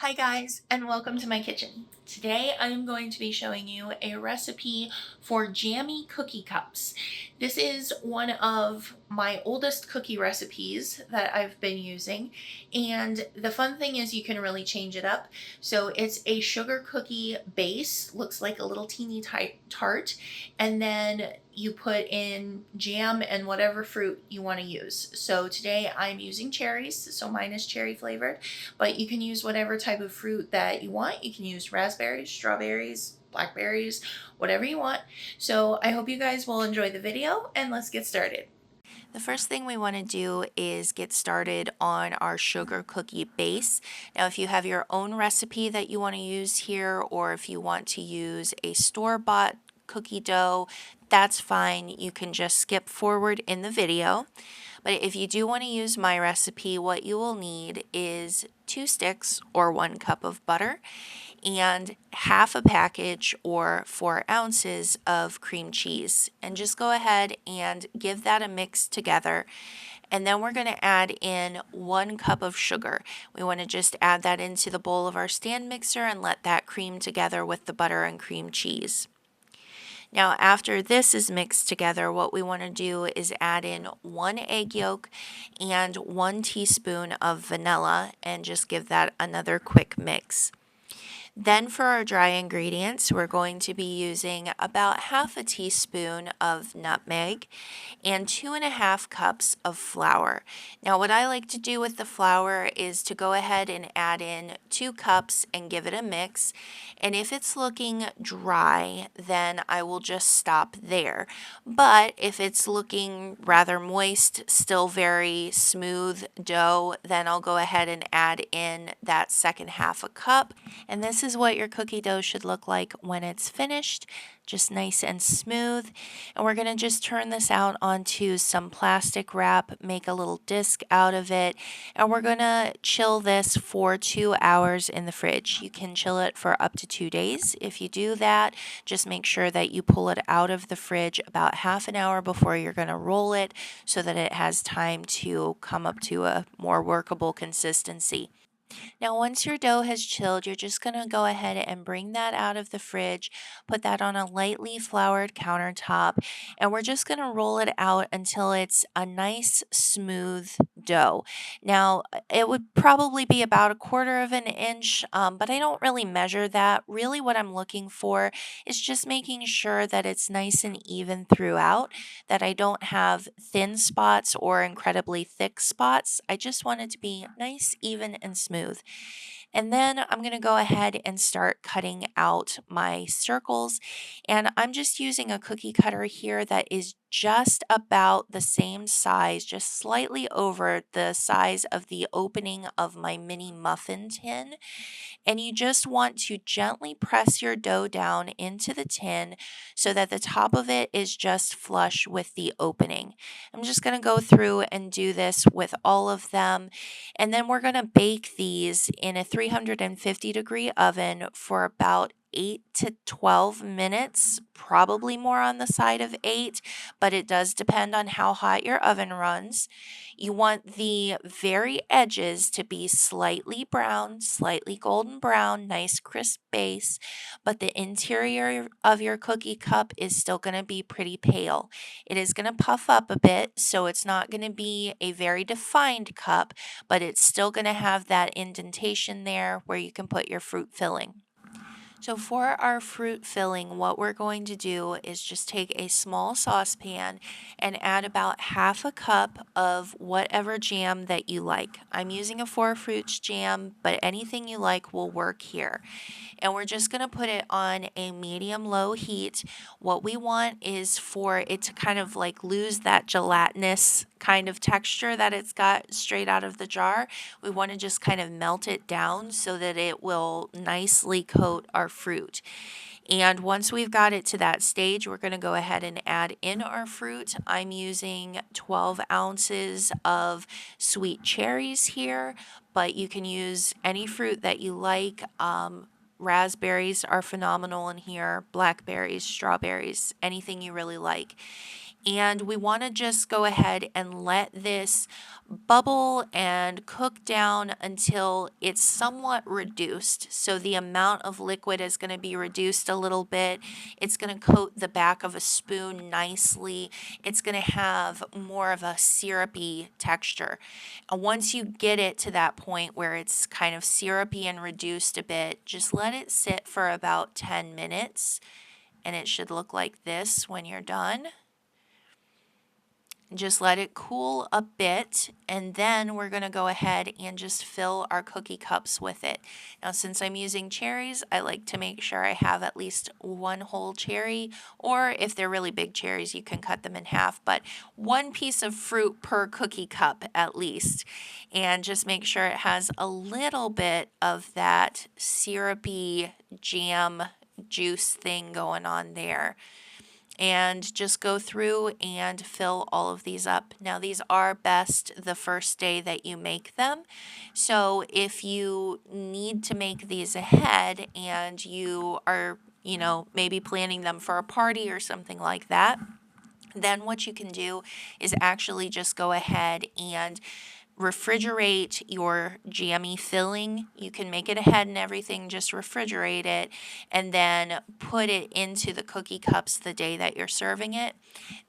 Hi guys, and welcome to my kitchen. Today I am going to be showing you a recipe for jammy cookie cups. This is one of my oldest cookie recipes that I've been using, and the fun thing is you can really change it up. So it's a sugar cookie base, looks like a little teeny tart, and then you put in jam and whatever fruit you want to use. So today I'm using cherries, so mine is cherry flavored, but you can use whatever type of fruit that you want. You can use raspberries, strawberries, blackberries, whatever you want. So I hope you guys will enjoy the video, and let's get started. The first thing we want to do is get started on our sugar cookie base. Now, if you have your own recipe that you want to use here, or if you want to use a store-bought cookie dough, that's fine. You can just skip forward in the video. But if you do want to use my recipe, what you will need is 2 sticks or 1 cup of butter and half a package or 4 ounces of cream cheese. And just go ahead and give that a mix together. And then we're going to add in 1 cup of sugar. We want to just add that into the bowl of our stand mixer and let that cream together with the butter and cream cheese. Now, after this is mixed together, what we want to do is add in 1 egg yolk and 1 teaspoon of vanilla and just give that another quick mix. Then for our dry ingredients, we're going to be using about half a teaspoon of nutmeg and 2.5 cups of flour. Now, what I like to do with the flour is to go ahead and add in 2 cups and give it a mix. And if it's looking dry, then I will just stop there. But if it's looking rather moist, still very smooth dough, then I'll go ahead and add in that second half a cup. And this is what your cookie dough should look like when it's finished, just nice and smooth. And we're going to just turn this out onto some plastic wrap, make a little disc out of it, and we're going to chill this for 2 hours in the fridge. You can chill it for up to 2 days. If you do that, just make sure that you pull it out of the fridge about half an hour before you're going to roll it so that it has time to come up to a more workable consistency. Now, once your dough has chilled, you're just going to go ahead and bring that out of the fridge, put that on a lightly floured countertop, and we're just going to roll it out until it's a nice, smooth dough. Now, it would probably be about 1/4 of an inch, but I don't really measure that. Really, what I'm looking for is just making sure that it's nice and even throughout, that I don't have thin spots or incredibly thick spots. I just want it to be nice, even, and smooth. And then I'm going to go ahead and start cutting out my circles. And I'm just using a cookie cutter here that is just about the same size, just slightly over the size of the opening of my mini muffin tin. And you just want to gently press your dough down into the tin so that the top of it is just flush with the opening. I'm just going to go through and do this with all of them. And then we're going to bake these in a 350-degree oven for about 8 to 12 minutes, probably more on the side of 8, but it does depend on how hot your oven runs. You want the very edges to be slightly brown, slightly golden brown, nice crisp base, but the interior of your cookie cup is still going to be pretty pale. It is going to puff up a bit, so it's not going to be a very defined cup, but it's still going to have that indentation there where you can put your fruit filling. So for our fruit filling, what we're going to do is just take a small saucepan and add about half a cup of whatever jam that you like. I'm using a 4 fruits jam, but anything you like will work here. And we're just going to put it on a medium-low heat. What we want is for it to kind of like lose that gelatinous kind of texture that it's got straight out of the jar. We want to just kind of melt it down so that it will nicely coat our fruit. And once we've got it to that stage, we're going to go ahead and add in our fruit. I'm using 12 ounces of sweet cherries here, but you can use any fruit that you like. Raspberries are phenomenal in here, blackberries, strawberries, anything you really like. And we want to just go ahead and let this bubble and cook down until it's somewhat reduced. So the amount of liquid is going to be reduced a little bit. It's going to coat the back of a spoon nicely. It's going to have more of a syrupy texture. And once you get it to that point where it's kind of syrupy and reduced a bit, just let it sit for about 10 minutes. And it should look like this when you're done. Just let it cool a bit, and then we're going to go ahead and just fill our cookie cups with it. Now, since I'm using cherries, I like to make sure I have at least one whole cherry, or if they're really big cherries, you can cut them in half, but one piece of fruit per cookie cup at least. And just make sure it has a little bit of that syrupy jam juice thing going on there. And just go through and fill all of these up. Now, these are best the first day that you make them. So if you need to make these ahead and you are, maybe planning them for a party or something like that, then what you can do is actually just go ahead and refrigerate your jammy filling. You can make it ahead and everything, just refrigerate it, and then put it into the cookie cups the day that you're serving it.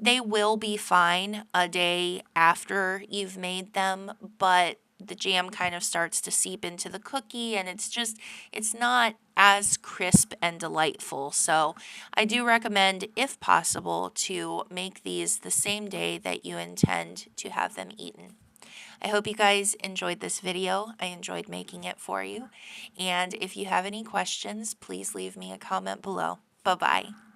They will be fine a day after you've made them, but the jam kind of starts to seep into the cookie, and it's not as crisp and delightful. So I do recommend, if possible, to make these the same day that you intend to have them eaten. I hope you guys enjoyed this video. I enjoyed making it for you. And if you have any questions, please leave me a comment below. Bye-bye.